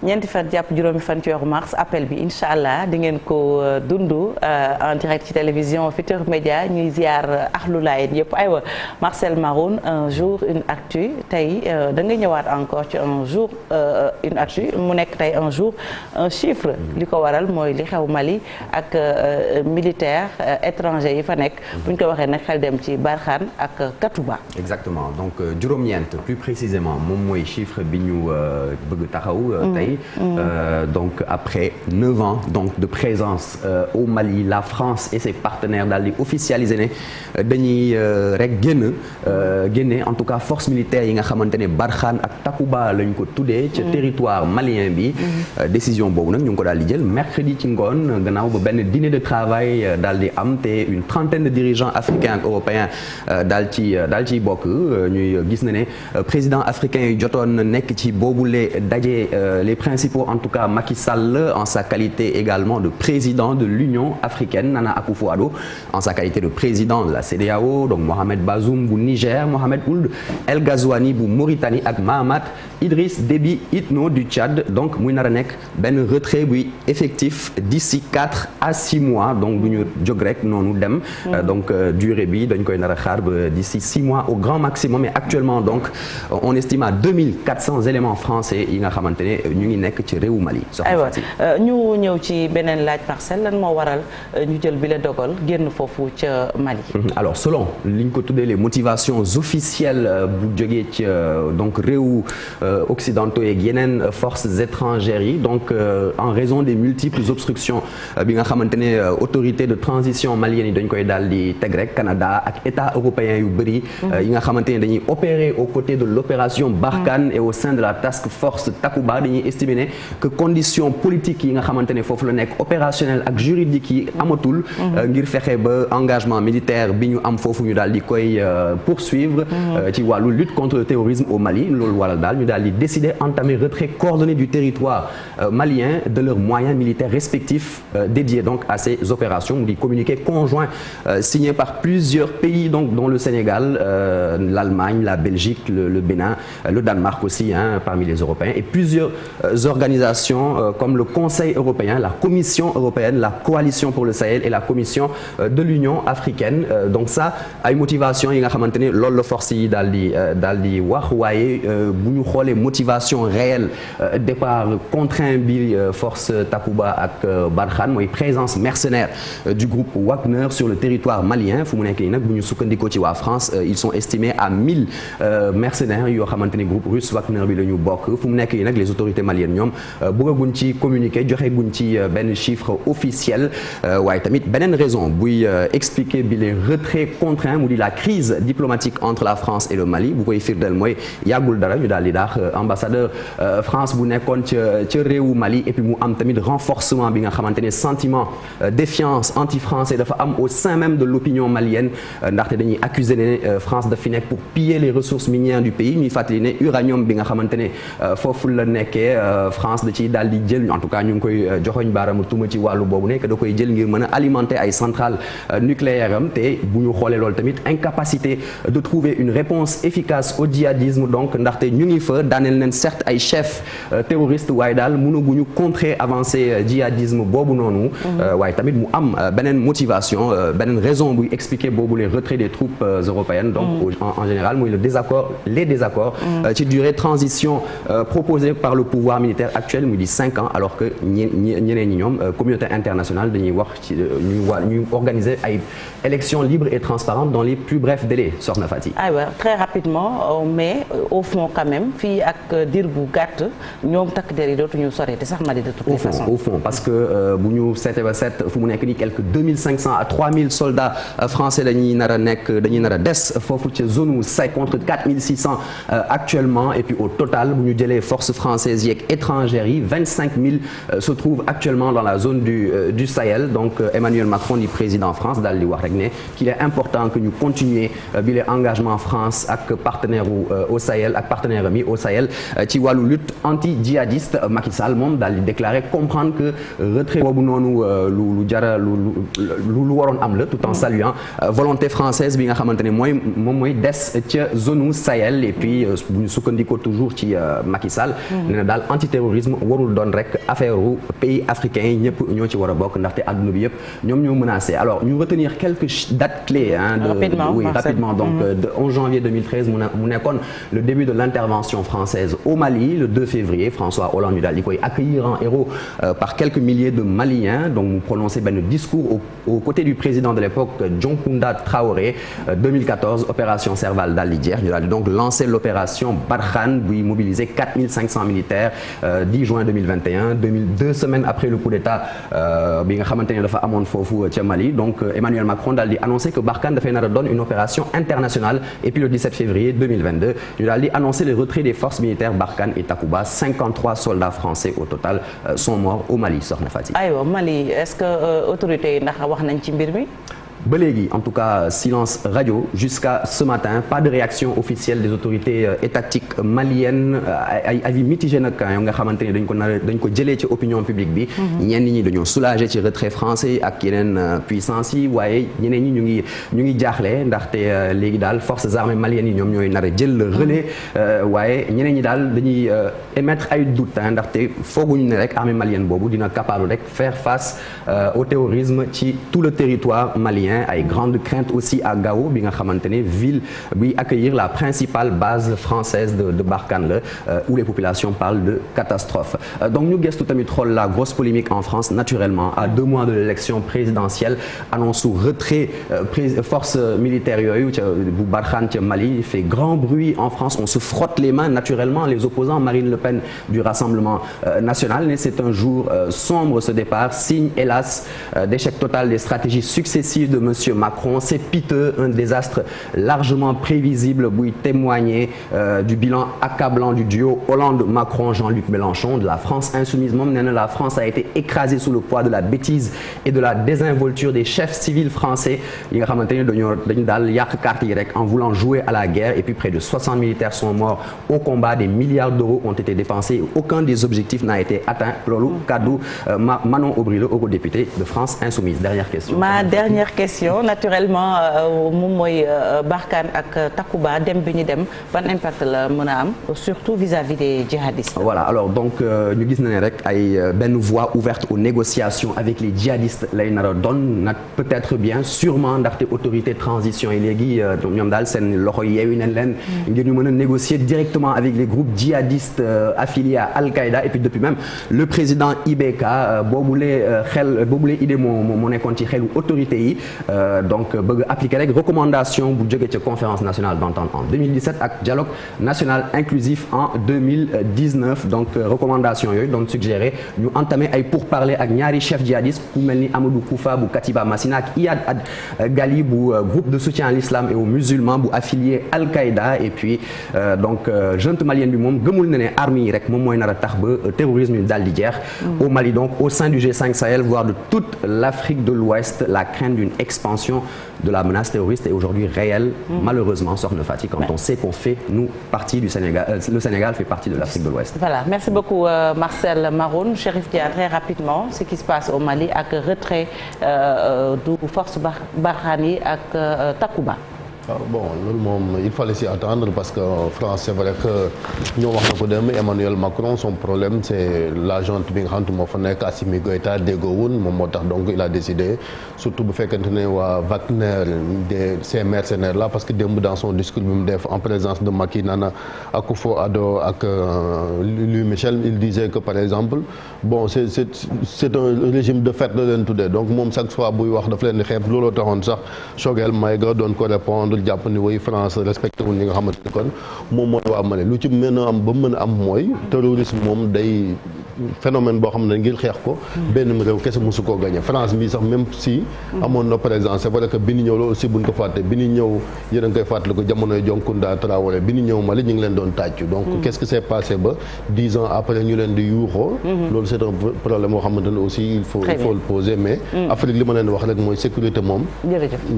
ñeenti fan jàpp juróomi fan ci weeru mars appel bi incha allah di ngeen ko dund en direct ci télévision Futurs Médias ñuy ziar axlu laayeen yëpp aywa Marcel Maroun un jour une actu tey da nga ñëwaat encore ci un jour une actu mu nekk tey un jour un chiffre li ko waral mooy li xew Mali ak militaire étranger yi fa nekk bu ñu ko waxee nag xel dem ci Barkhane ak Katouba. exactement donc juróom-ñeent plus précisément moom mooy chiffre bi ñu bëgg taxaw tey donc après 9 ans donc de présence au Mali la France et ses partenaires daal di officialiser ne dañuy rek génne en tout cas force militaire yi nga xamante ne Barkhane ak Takuba lañ ko tuddee ca territoire malien bi décision boobu nag ñu ngi ko daal di jël mercredi ci ngoon gannaaw ba benn dîner de travail daal di am te une trentaine de dirigeants africains ak européens daal ciy bokk ñuy gis na ne président africain yi jotoon nekk ci boobule daje les principaux en tout cas Macky Sall en sa qualité également de président de l'Union africaine Nana Akufo-Addo en sa qualité de président de la CEDEAO donc Mohamed Bazoum bu Niger Mohamed Ould El Ghazouani bu Mauritanie ak Mahamat Idriss Déby Itno du Tchad donc muy nar a nekk benn retrait buy effectif d'ici 4 à 6 mois donc du ñu jóg rek noonu dem donc durée bi dañ koy nar a xaar ba d'ici 6 mois au grand maximum et actuellement donc on estime à 2400 éléments français yi nga xamante ne ñu ngi nekk ci réewu Mali. aywa ñu ñëw ci beneen laaj Marcel lan moo waral ñu jël bi la dogal génn foofu ca Mali. alors selon li ñu ko tuddee les motivations officielles bu jógee ci donc réewu occidentaux yeeg yeneen forces étrangères yi donc en raison des multiples obstructions bi nga xamante ne autorité de transition malienne yi dañ koy daal di teg rek Canada ak état européen yu bëri yi nga xamante ne dañuy opérer aux côtés de l'opération Barkhane et au sein de la task force Takuba dañuy estimer ne que conditions politiques yi nga xamante ne foofu la nekk opérationnel ak juridique yi amatul ngir fexe ba engagement militaire bi ñu am foofu ñu daal di koy poursuivre ci wàllu lutte contre le terrorisme au Mali loolu waral daal ñu daal di décider entamer retrait coordonné du territoire malien de leurs moyens militaires respectifs dédiés donc à ces opérations mu di communiqué conjoint signé par plusieurs pays donc dont le Sénégal l'Allemagne la Belgique le Bénin le Danemark aussi parmi les Européens et plusieurs organisations comme le Conseil européen la Commission européenne la Coalition pour le Sahel et la Commission de l'Union africaine donc ça ay motivation yi nga xamante ne loolu la force yi daal di wax waaye bu ñu xoolee motivation réelle départ contraint bi force Takuba ak Barkhane mooy présence mercenaire du groupe Wagner sur le territoire malien fu mu nekk nii nag bu ñu sukkandikoo ci waa France ils sont estimés à 1000 mercenaires yoo xamante ne groupe russe Wagner bi la ñu bokk fu mu nekk nii nag les autorités maliennes ñoom bëggaguñ ci communiquer joxe guñ ci benn chiffre officiel waaye tamit beneen raison buy expliquer bi les retraits contraints mu di la crise diplomatique entre la France et le Mali bu koy firndeel mooy yàggul dara ñu daal di daax ambassadeur France bu nekkoon ca réewu Mali et puis mu am tamit renforcement bi nga xamante ne sentiment défiance anti-français dafa am au sein même de l'opinion malienne ndaxte dañuy accuser ne France daf fi nekk pour piller les ressources minières du pays ñuy fàttali ne uranium bi nga xamante ne foofu la nekkee France da ciy daal di jël en tout cas ñu ngi koy joxoñ baaraamu tuuma ci wàllu boobu nekk da koy jël ngir mën a alimenter ay centrales nucléaires am te bu ñu xoolee loolu tamit incapacité de trouver une réponse efficace au djihadisme donc ndaxte ñu ngi fa daaneel leen certes ay chefs terroristes waaye daal mënaguñu contrer avancée djihadisme boobu noonu waaye tamit mu am beneen motivation beneen raison buy expliquer boobu les retraits des troupes européennes donc en général mooy les désaccords ci durée de transition proposée par le pouvoir militaire actuel mu di 5 ans alors que ñeneen ñi ñoom communauté internationale dañuy wax ci ñuy organiser ay élections libres et transparentes dans les plus brefs délais soxna Fati. aywa très rapidement mais au fond quand même fii ak diir bu gàtt ñoom takk der yi dootuñu sori te sax Mali de toutes les façons. au fond parce que bu ñu seetee ba seet fu mu nekk nii quelques 2500 à 3000 soldats français dañuy nar a des foofu ci zone Sahel contre 4600 actuellement et puis au total bu ñu jëlee forces françaises yeeg étrangères yi 25000 se trouvent actuellement dans la zone du Sahel donc Emmanuel Macron di président France daal di wax rek ne qu'il est important que ñu continuer bi les engagements France ak partenaire au Sahel ak partenaire ami au Sahel ci wàllu lutte anti-djihadiste Macky Sall moom daal di déclarer comprendre que retrait boobu noonu lu waroon am la tout en saluant volonté française bi nga xamante ne moom des ca zone Sahel et puis bu ñu sukkandikoo toujours ci Macky Sall nee na daal l'antiterrorisme warul doon rek affaire u pays africains yi ñëpp ñoo ci war a bokk ndaxte àdduna bi yëpp ñoom ñoo menacé. Alors ñu retenir quelques dates clés rapidement donc de 11 janvier 2013 mu nekkoon le début de l'intervention française au Mali. Le 2 février François Hollande ñu daal di koy accueillir en héros par quelques milliers de Maliens, donc mu prononcé benn discours aux côtés du président de l'époque Dioncounda Traoré. 2014 opération Serval daal di jeex ñu daal di donc lancer l'opération Barkhane buy mobiliser 4500 militaires 10 juin 2021 2 semaines après le coup d'état bi nga xamante ne dafa amoon foofu ca Mali. Donc Emmanuel Macron daal di annoncé que Barkhane dafay nar a doon une opération internationale et puis le 17 février 2022 ñu daal di annoncer le retrait des forces militaires Barkhane et Takuba. 53 soldats français au total sont morts au Mali, soxna Fati. aywa Mali est-ce que autorités yi ndax wax nañ ci mbir mi. ba léegi en tout cas silence radio jusqu'à ce matin, pas de réaction officielle des autorités étatiques maliennes. ay avis mitigé nag nga xamante ne dañ ko jëlee ci opinion publique bi. ñenn ñi dañoo soulagé ci retrait français ak yeneen puissance yi waaye ñeneen ñi ñu ngi jaaxle ndaxte léegi daal forces armées maliennes yi ñoom ñooy nar a jël le relais waaye ñeneen ñi daal dañuy émettre ay doutes ndaxte fooguñu ne rek armée malienne boobu dina capable rek faire face au terrorisme ci tout le territoire malien. Ay grande crainte aussi à Gao bi nga xamante ne ville buy accueillir la principale base française de Barkhane la où les populations parlent de catastrophe. Donc ñu gëstu tamit xool la grosse polémique en France naturellement à 2 mois de l'élection présidentielle annonce su retrait forces militaires yooyu ca bu Barkhane ca Mali fait grand bruit en France. On se frotte les mains naturellement les opposants Marine Le Pen du Rassemblement national mais c'est un jour sombre ce départ signe hélas d'échec total des stratégies successives de Monsieur Macron. C'est piteux, un désastre largement prévisible buy témoigner du bilan accablant du duo Hollande-Macron Jean-Luc Mélenchon de la France insoumise. Moom nee na la France a été écrasée sous le poids de la bêtise et de la désinvolture des chefs civils français yi nga xamante ne dañu daal yàq carte yi rek en voulant jouer à la guerre et puis près de 60 militaires sont morts au combat. Des milliards d'euros ont été dépensés et aucun des objectifs n'a été atteint. Loolu kaddu Manon Aubry la eurodéputée de France insoumise. Dernière question. Ma dernière question naturellement moom mooy Barkhane ak Takuba dem bi ñu dem ban impact la mën a am surtout vis-à-vis des djihadistes. Voilà alors donc ñu gis na ne rek ay benn voie ouverte aux négociations avec les djihadistes lay nar a doon nag peut-être bien sûrement ndaxte autorité transition yi léegi ñoom daal seen loxo yeewi nañ leen ngir ñu mën a négocier directement avec les groupes djihadistes affiliés à Al-Qaïda et puis depuis même le président IBK boobule idée moo nekkoon ci xelu autorité yi. Donc bëgg appliquer rek recommandation bu jógee ci conférence nationale d'entente en 2017 ak dialogue national inclusif en 2019 donc recommandation yooyu doon suggéré ñu entamer ay pourparlers ak ñaari chefs djihadistes ku mel ni Amadou Koufa bu Katiba Massina ak Iyad Gali bu groupe de soutien à l'islam et aux musulmans bu affilié Al-Qaïda et puis donc junte malienne bi moom gëmul na ne armes yi rek moom mooy nar a tax ba terrorisme yi daal di jeex au Mali donc au sein du G5 Sahel voire de toute l'Afrique de l'Ouest la crainte d'une expansion de la menace terroriste est aujourd'hui réelle malheureusement soxna Fatick quand on sait qu'on fait nous partie du Sénégal le Sénégal fait partie de l'Afrique de l'Ouest. Voilà merci beaucoup Marcel Maroun. Chérif Dia très rapidement ce qui se passe au Mali ak retrait du force Barkhane yi ak Takuba. Bon loolu moom il fallait s'y attendre parce que France c'est vrai que ñoo wax na ko dem Emmanuel Macron son problème c'est la junte bi nga xam moo fa nekk Assimi Goïta déggoowul moom moo tax donc il a décidé surtout bu fekkente ne waa Wagner ces mercenaires là parce que démb dans son discours bi mu def en présence de Macky Nana Akufo-Addo ak Louis Michel il disait que par exemple bon c'est un régime de fait la leen tuddee donc moom chaque fois buy wax daf leen di xeeb looloo taxoon sax Choguel Maïga doon ko répondre jàpp ni way France respecté wul ñi nga xamante ni kon moom mooy waa Mali lu ci mën a am ba mën a am mooy terrorisme moom day phénomène boo xam ne ngir xeex ko benn réew kese mosu koo gagné France bi sax même si amoon na présence c'est vrai que bi ñu ñëw loolu aussi buñ ko fàtte bi ñu ñëw yéen a ngi koy fàttali ko jamonoy Dioncounda Traoré bi ñu ñëw Mali ñu ngi leen doon tàccu donc qu'est-ce qui s'est passé ba 10 ans après ñu leen di yuuxoo loolu c'est un problème boo xamante ne aussi il faut le poser mais Afrique li ma leen wax rek mooy sécurité moom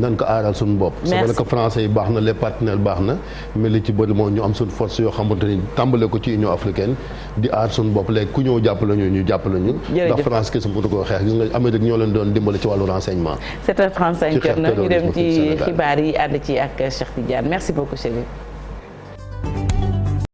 nan ko aaral suñu bopp c'est vrai que français yi baax na les partenaires baax na mais li ci bëri moom ñu am suñu force yoo xamante ni tàmbale ko ci Union africaine di aar suñu bopp léegi ku ñëw jàppale ñu jàppale ñu ndax France kese mënu ko xeex gis nga Amérique ñoo leen doon dimbale ci wàllu renseignement 7h35 ñu dem ci xibaar yi ànd ci ak Cheikh Tidiane merci beaucoup Chérif.